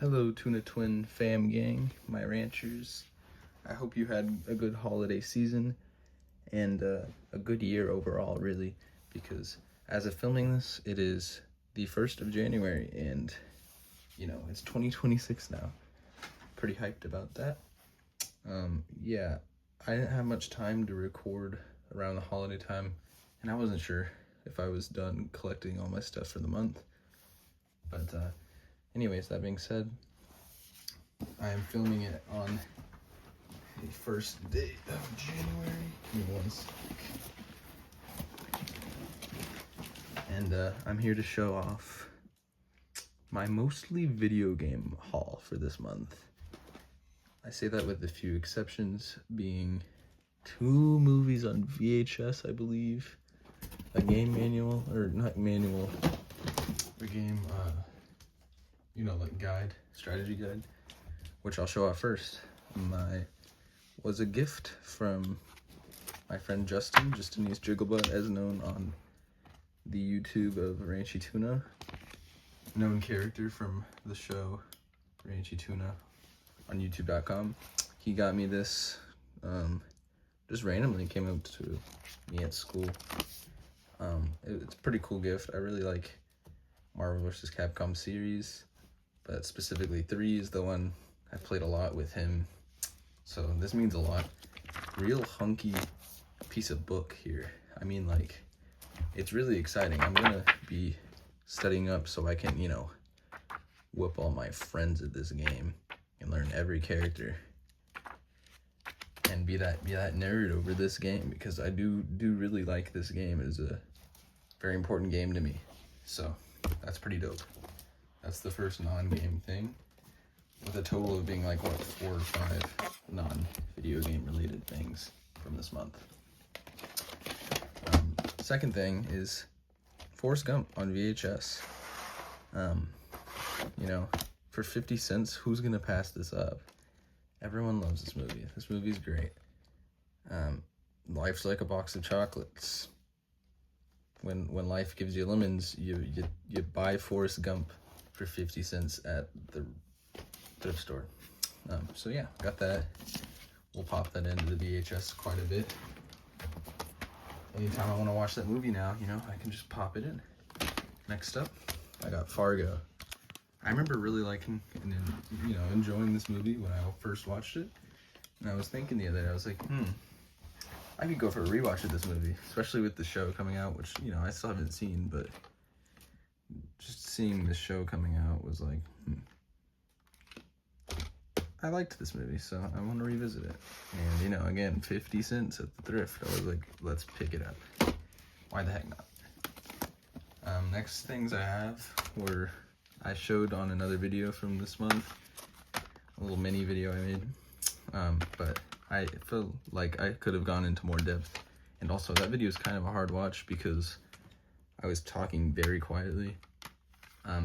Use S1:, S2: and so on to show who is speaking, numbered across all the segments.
S1: Hello, Tuna Twin fam gang, my ranchers. I hope you had a good holiday season and a good year overall, really, because as of filming this, it is the 1st of January, and, it's 2026 now. Pretty hyped about that. Yeah, I didn't have much time to record around the holiday time, and I wasn't sure if I was done collecting all my stuff for the month. But anyways, that being said, I am filming it on the first day of January. Give me one sec. And I'm here to show off my mostly video game haul for this month. I say that with a few exceptions, being 2 movies on VHS, I believe, a game manual, or not manual, a game, like guide, strategy guide, which I'll show off first. Was a gift from my friend Justinius Jigglebutt, as known on the YouTube of Ranchy Tuna, known character from the show Ranchy Tuna on youtube.com. He got me this, just randomly came up to me at school. It's a pretty cool gift. I really like Marvel vs. Capcom series, but specifically 3 is the one I played a lot with him, so this means a lot. Real hunky piece of book here. I mean, it's really exciting. I'm gonna be studying up so I can, whoop all my friends at this game and learn every character and be that nerd over this game, because I do really like this game. It is a very important game to me, so that's pretty dope. That's the first non-game thing, with a total of being 4 or 5 non-video game related things from this month. Second thing is Forrest Gump on VHS. For 50 cents, who's gonna pass this up? Everyone loves this movie. This movie's great. Life's like a box of chocolates. When life gives you lemons, you buy Forrest Gump for 50 cents at the thrift store. So yeah, got that. We'll pop that into the VHS quite a bit. Anytime I want to watch that movie now, I can just pop it in. Next up, I got Fargo. I remember really liking and enjoying this movie when I first watched it. And I was thinking the other day, I was like, I could go for a rewatch of this movie, especially with the show coming out, which, I still haven't seen, but just seeing the show coming out was like, I liked this movie, so I want to revisit it. And, again, 50 cents at the thrift. I was like, let's pick it up. Why the heck not? Next things I have were, I showed on another video from this month, a little mini video I made, but I feel like I could have gone into more depth. And also, that video is kind of a hard watch because I was talking very quietly,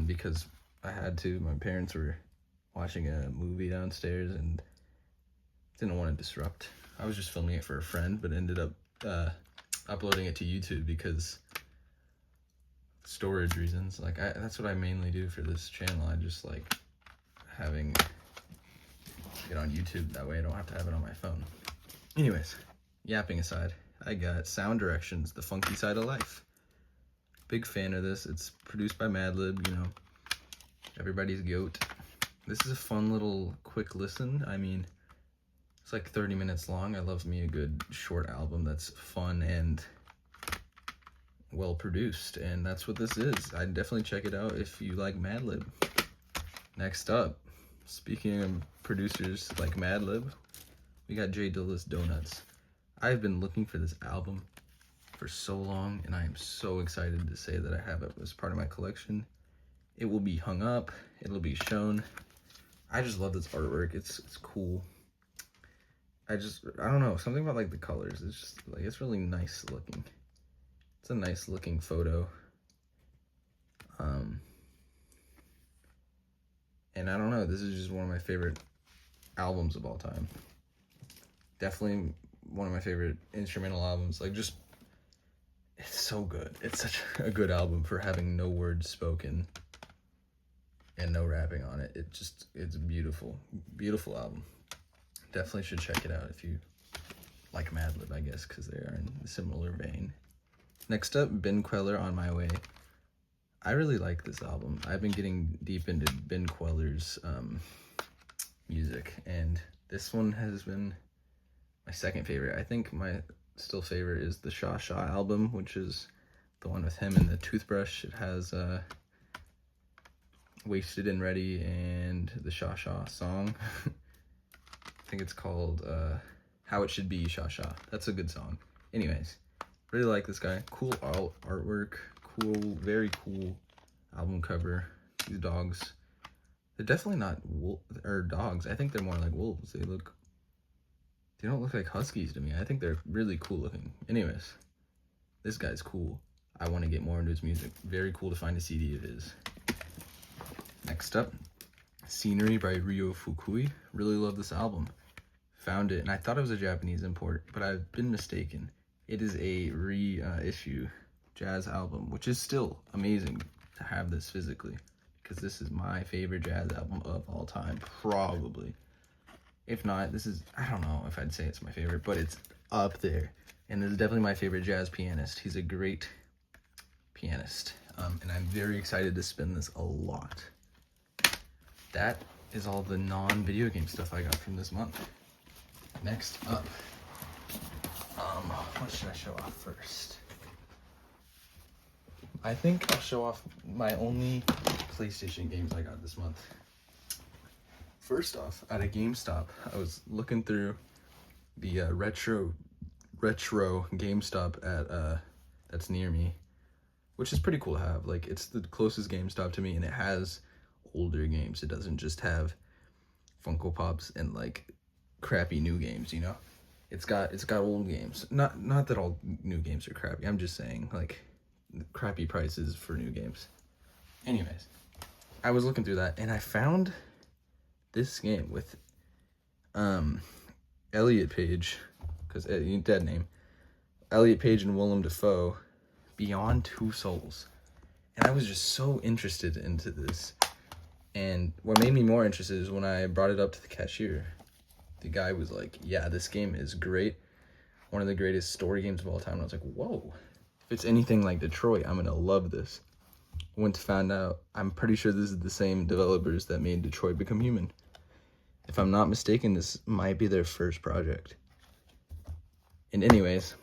S1: because I had to. My parents were watching a movie downstairs and didn't want to disrupt. I was just filming it for a friend, but ended up uploading it to YouTube because storage reasons. That's what I mainly do for this channel. I just like having it on YouTube. That way I don't have to have it on my phone. Anyways, yapping aside, I got Sound Directions, The Funky Side of Life. Big fan of this. It's produced by Madlib, everybody's goat. This is a fun little quick listen. I mean, it's 30 minutes long. I love me a good short album that's fun and well produced, and that's what this is. I'd definitely check it out if you like Madlib. Next up, speaking of producers like Madlib, we got J Dilla's Donuts. I've been looking for this album for so long, and I am so excited to say that I have it as part of my collection. It will be hung up, it'll be shown. I just love this artwork. It's cool. I don't know, something about the colors. It's just it's really nice looking. It's a nice looking photo. And I don't know, this is just one of my favorite albums of all time. Definitely one of my favorite instrumental albums. It's so good. It's such a good album for having no words spoken. and no rapping on it. It's a beautiful, beautiful album. Definitely should check it out if you like Madlib, I guess, because they are in a similar vein. Next up, Ben Kweller, On My Way. I really like this album. I've been getting deep into Ben Kweller's music, and this one has been my second favorite. I think my still favorite is the Sha Sha album, which is the one with him and the toothbrush. It has Wasted and Ready and the Sha Sha song. I think it's called How It Should Be, Sha Sha. That's a good song. Anyways, really like this guy. Cool artwork, cool, very cool album cover. These dogs, they're definitely not dogs. I think they're more like wolves. They don't look like huskies to me. I think they're really cool looking. Anyways, this guy's cool. I want to get more into his music. Very cool to find a CD of his. Next up, Scenery by Ryo Fukui. Really love this album. Found it, and I thought it was a Japanese import, but I've been mistaken. It is a reissue jazz album, which is still amazing to have this physically, because this is my favorite jazz album of all time, probably. If not, I don't know if I'd say it's my favorite, but it's up there. And this is definitely my favorite jazz pianist. He's a great pianist, and I'm very excited to spin this a lot. That is all the non-video game stuff I got from this month. Next up, what should I show off first? I think I'll show off my only PlayStation games I got this month. First off, at a GameStop, I was looking through the retro GameStop at that's near me, which is pretty cool to have. Like, it's the closest GameStop to me, and it has older games. It doesn't just have Funko Pops and like crappy new games, you know? It's got old games. Not that all new games are crappy. I'm just saying, like, crappy prices for new games. Anyways, I was looking through that, and I found this game with Elliot Page, because dead name, Elliot Page and Willem Dafoe, Beyond Two Souls. And I was just so interested into this. And what made me more interested is when I brought it up to the cashier. The guy was like, yeah, this game is great. One of the greatest story games of all time. And I was like, whoa, if it's anything like Detroit, I'm going to love this. Went to find out, I'm pretty sure this is the same developers that made Detroit Become Human. If I'm not mistaken, this might be their first project. And anyways,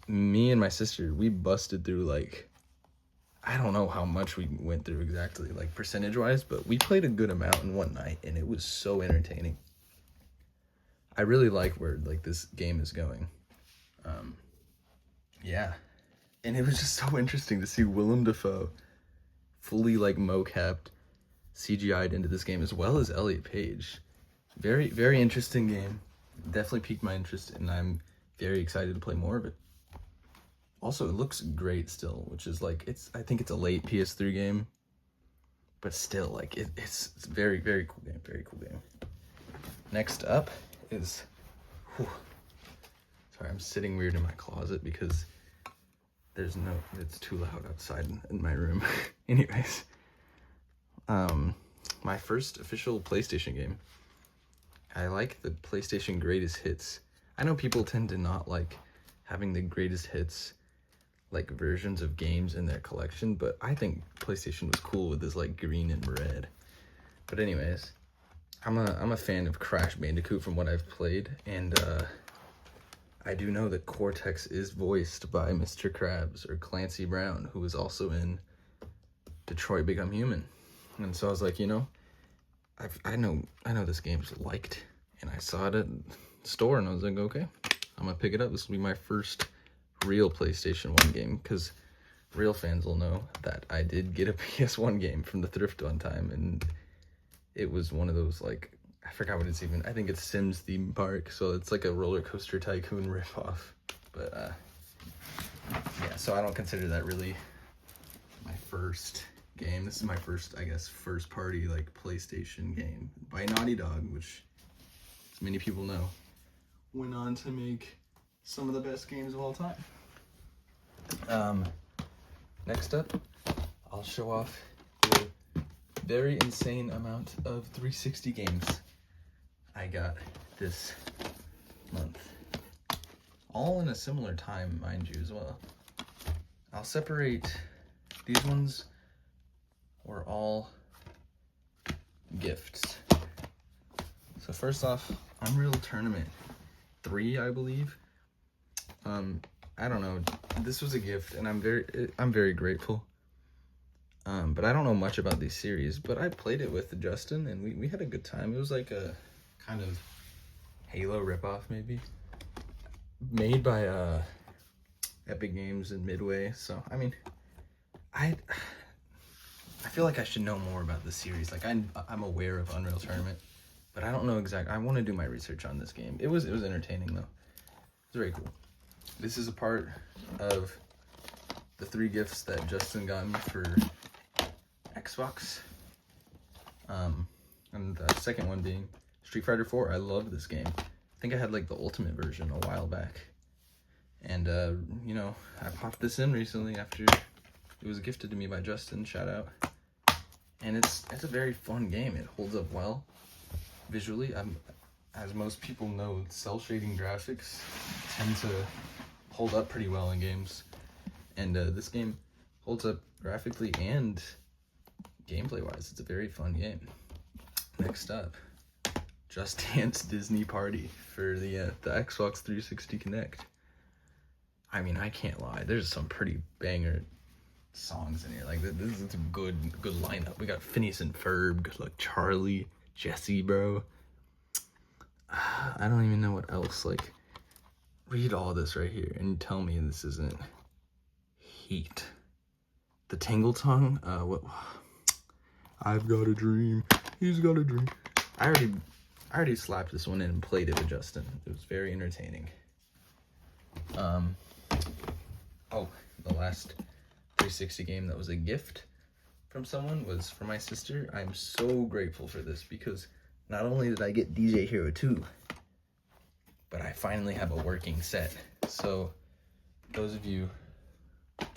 S1: me and my sister, we busted through, like, I don't know how much we went through exactly, like, percentage-wise, but we played a good amount in one night, and it was so entertaining. I really like where, like, this game is going. Yeah. And it was just so interesting to see Willem Dafoe fully, like, mo-capped, CGI'd into this game, as well as Elliot Page. Very, very interesting game. Definitely piqued my interest, and I'm very excited to play more of it. Also, it looks great still, which is like, I think it's a late PS3 game, but still, like, it's very, very cool game, very cool game. Next up is, sorry, I'm sitting weird in my closet because it's too loud outside in my room. Anyways, my first official PlayStation game. I like the PlayStation Greatest Hits. I know people tend to not like having the greatest hits, like, versions of games in their collection, but I think PlayStation was cool with this, like, green and red. But anyways, I'm a fan of Crash Bandicoot from what I've played, and I do know that Cortex is voiced by Mr. Krabs, or Clancy Brown, who is also in Detroit Become Human. And so I was like, you know, I know this game's liked, and I saw it at the store, and I was like, okay, I'm gonna pick it up. This will be my first real PlayStation 1 game, because real fans will know that I did get a PS1 game from the thrift one time, and it was one of those, like, I forgot what it's even, I think it's Sims Theme Park, so it's like a Roller Coaster Tycoon ripoff. But yeah, so I don't consider that really my first game. This is my first, I guess, first party, like, PlayStation game by Naughty Dog, which, as many people know, went on to make some of the best games of all time. Next up, I'll show off very insane amount of 360 games I got this month. All in a similar time, mind you, as well. I'll separate, these ones were all gifts. So first off, Unreal Tournament 3, I believe. I don't know, this was a gift, and I'm very grateful. But I don't know much about these series, but I played it with Justin, and we had a good time. It was like a kind of Halo ripoff, maybe, made by Epic Games and Midway. So I mean, I feel like I should know more about this series. Like I'm aware of Unreal Tournament, but I don't know exactly. I want to do my research on this game. It was entertaining though. It's very cool. This is a part of the 3 gifts that Justin got me for Xbox. And the second one being Street Fighter 4. I love this game. I think I had like the ultimate version a while back. And you know, I popped this in recently after it was gifted to me by Justin, shout out. And it's a very fun game. It holds up well visually. As most people know, cel shading graphics tend to hold up pretty well in games. And this game holds up graphically and gameplay wise. It's a very fun game. Next up, Just Dance Disney Party for the Xbox 360 Kinect. I mean, I can't lie, there's some pretty banger songs in here. Like this is a good lineup. We got Phineas and Ferb, Good Luck Charlie, Jesse, bro. I don't even know what else. Like, read all this right here and tell me this isn't heat. The Tingle Tongue, what? I've got a dream, he's got a dream. I already slapped this one in and played it with Justin. It was very entertaining. Oh, the last 360 game that was a gift from someone was for my sister. I'm so grateful for this because not only did I get DJ Hero 2, but I finally have a working set. So those of you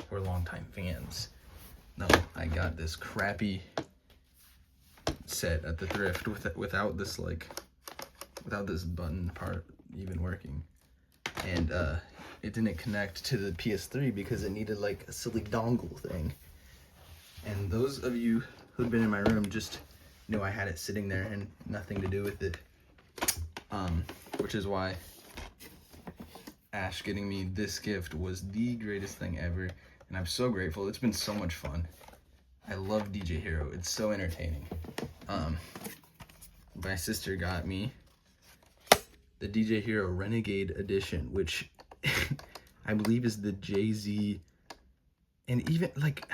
S1: who are longtime fans know I got this crappy set at the thrift without this button part even working. And it didn't connect to the PS3 because it needed like a silly dongle thing. And those of you who'd been in my room just knew I had it sitting there and nothing to do with it. Which is why Ash getting me this gift was the greatest thing ever. And I'm so grateful. It's been so much fun. I love DJ Hero. It's so entertaining. My sister got me the DJ Hero Renegade Edition, which I believe is the Jay-Z, and even like,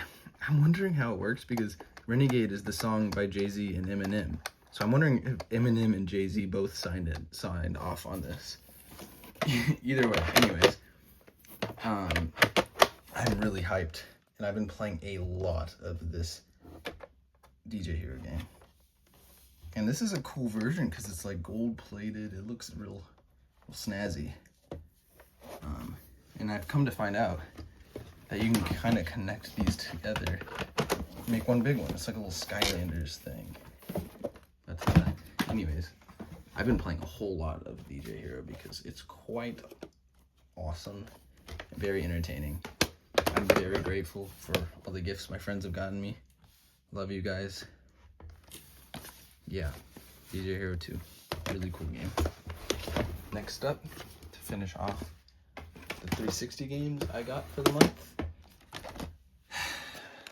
S1: I'm wondering how it works because Renegade is the song by Jay-Z and Eminem. So I'm wondering if Eminem and Jay-Z both signed off on this. Either way, anyways, I'm really hyped, and I've been playing a lot of this DJ Hero game. And this is a cool version because it's like gold plated. It looks real snazzy. And I've come to find out that you can kind of connect these together, make one big one. It's like a little Skylanders thing. But anyways, I've been playing a whole lot of DJ Hero because it's quite awesome and very entertaining. I'm very grateful for all the gifts my friends have gotten me. Love you guys. Yeah, DJ Hero 2, really cool game. Next up, to finish off the 360 games I got for the month,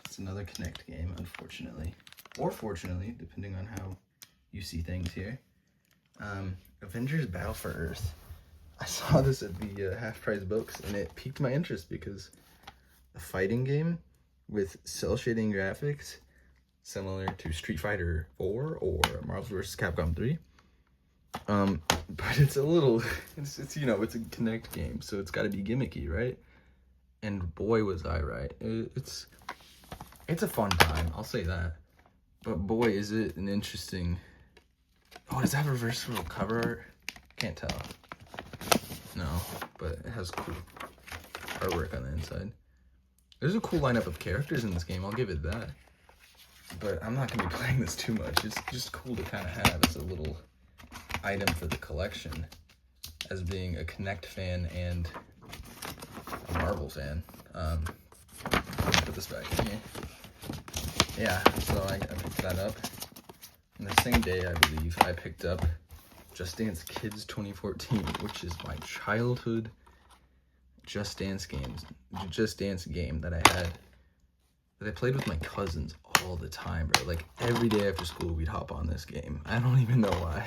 S1: it's another Kinect game, unfortunately, or fortunately, depending on how you see things here. Avengers Battle for Earth. I saw this at the Half Price Books, and it piqued my interest because a fighting game with cel shading graphics, similar to Street Fighter 4 or Marvel vs. Capcom 3. But it's a little, it's you know, it's a Kinect game, so it's got to be gimmicky, right? And boy, was I right. It's a fun time, I'll say that. But boy, is it an interesting... Oh, does that have reversible cover art? Can't tell. No, but it has cool artwork on the inside. There's a cool lineup of characters in this game, I'll give it that. but I'm not going to be playing this too much. It's just cool to kind of have as a little item for the collection, as being a Kinect fan and a Marvel fan. Put this back in here. Yeah, so I picked that up. And the same day, I believe, I picked up Just Dance Kids 2014, which is my childhood Just Dance game that I had, that I played with my cousins all the time, bro. Like, every day after school, we'd hop on this game. I don't even know why.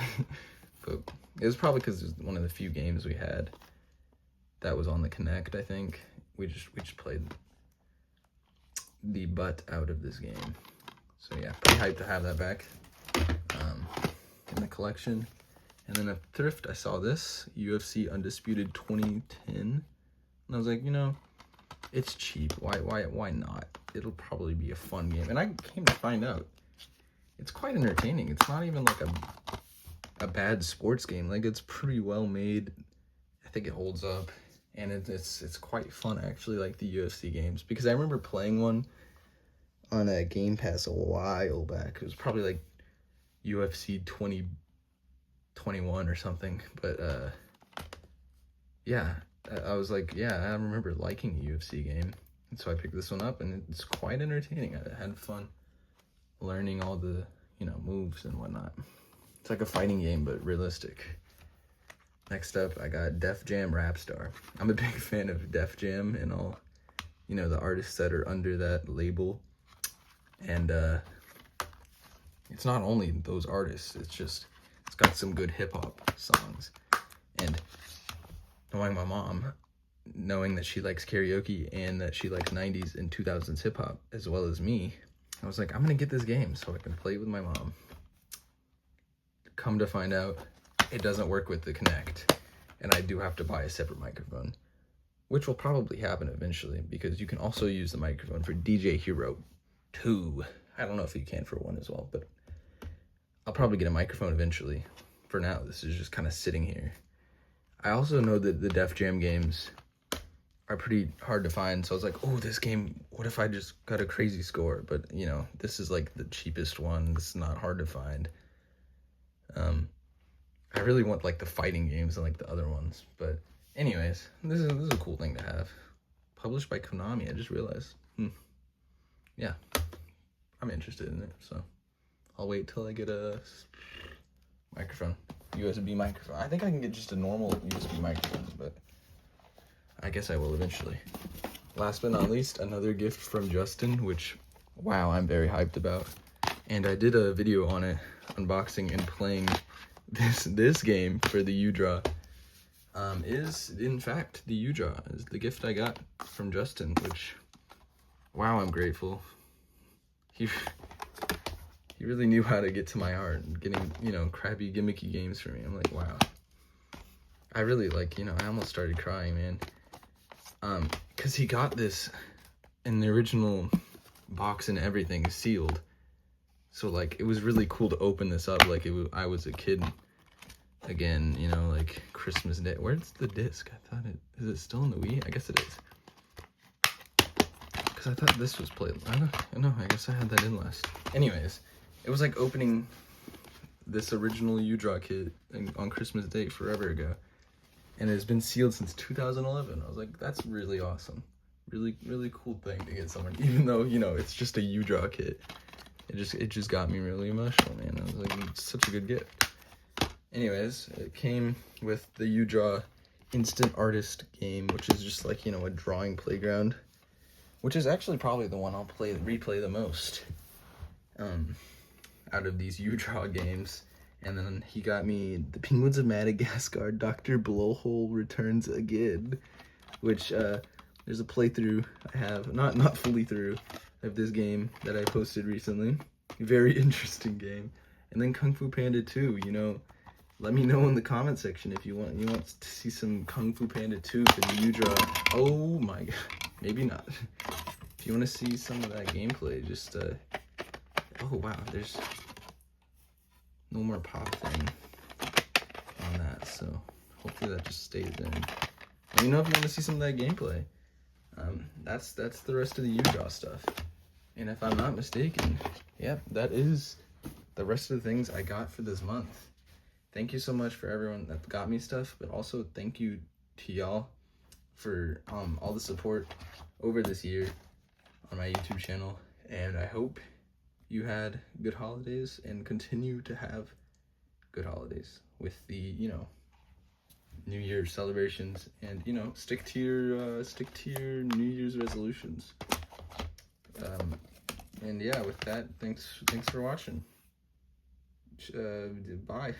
S1: But it was probably because it was one of the few games we had that was on the Kinect, I think. We just played the butt out of this game. So yeah, pretty hyped to have that back in the collection. And then at thrift, I saw this UFC Undisputed 2010, and I was like, you know, it's cheap. Why not? It'll probably be a fun game. And I came to find out, it's quite entertaining. It's not even like a bad sports game. Like, it's pretty well made. I think it holds up, and it's quite fun, actually, like the UFC games, because I remember playing one on a Game Pass a while back. It was probably like UFC 2021 or something, but yeah, I was like, yeah, I remember liking the UFC game, and so I picked this one up, and it's quite entertaining. I had fun learning all the, you know, moves and whatnot. It's like a fighting game, but realistic. Next up, I got Def Jam Rap Star. I'm a big fan of Def Jam and all, you know, the artists that are under that label. And it's not only those artists, it's got some good hip-hop songs. And knowing my mom, knowing that she likes karaoke and that she likes 90s and 2000s hip-hop as well as me, I was like, I'm gonna get this game so I can play with my mom. Come to find out, it doesn't work with the Kinect, and I do have to buy a separate microphone, which will probably happen eventually, because you can also use the microphone for DJ Hero 2. I don't know if you can for 1 as well, but I'll probably get a microphone eventually. For now, this is just kind of sitting here. I also know that the Def Jam games are pretty hard to find, so I was like, oh, this game, what if I just got a crazy score? But, you know, this is like the cheapest one. This is not hard to find. I really want like the fighting games and like the other ones, but anyways, this is a cool thing to have. Published by Konami, I just realized. Yeah, I'm interested in it, so I'll wait till I get a microphone, USB microphone. I think I can get just a normal USB microphone, but I guess I will eventually. Last but not least, another gift from Justin, which, wow, I'm very hyped about. And I did a video on it, unboxing and playing this game for the U-Draw. Is in fact the U-Draw, is the gift I got from Justin, which, wow, I'm grateful. He really knew how to get to my heart and getting, you know, crappy gimmicky games for me. I'm like, wow. I really, like, you know, I almost started crying, man. Because he got this in the original box and everything sealed. So, like, it was really cool to open this up like I was a kid again, you know, like Christmas Day. Where's the disc? I thought is it still in the Wii? I guess it is. Because I thought this was played. I don't know, I guess I had that in last. Anyways, it was like opening this original U-Draw kit on Christmas Day forever ago. And it's been sealed since 2011. I was like, that's really awesome. Really, really cool thing to get someone, even though, you know, it's just a U-Draw kit. It just got me really emotional, man. I was like, it's such a good gift. Anyways, it came with the U-Draw Instant Artist game, which is just like, you know, a drawing playground, which is actually probably the one I'll replay the most out of these U-Draw games. And then he got me the Penguins of Madagascar, Dr. Blowhole Returns Again, which there's a playthrough I have, not fully through, of this game that I posted recently. Very interesting game. And then Kung Fu Panda 2, you know, let me know in the comment section if you want to see some Kung Fu Panda 2 for the U-Draw. Oh my god, maybe not. If you want to see some of that gameplay, just oh wow, there's no more pop thing on that, so hopefully that just stays in. Let me know if you want to see some of that gameplay. That's the rest of the U-Draw stuff. And if I'm not mistaken, yep, that is the rest of the things I got for this month. Thank you so much for everyone that got me stuff, but also thank you to y'all for all the support over this year on my YouTube channel. And I hope you had good holidays and continue to have good holidays with the, you know, New Year's celebrations, and, you know, stick to your New Year's resolutions. And yeah, with that, thanks for watching. Bye.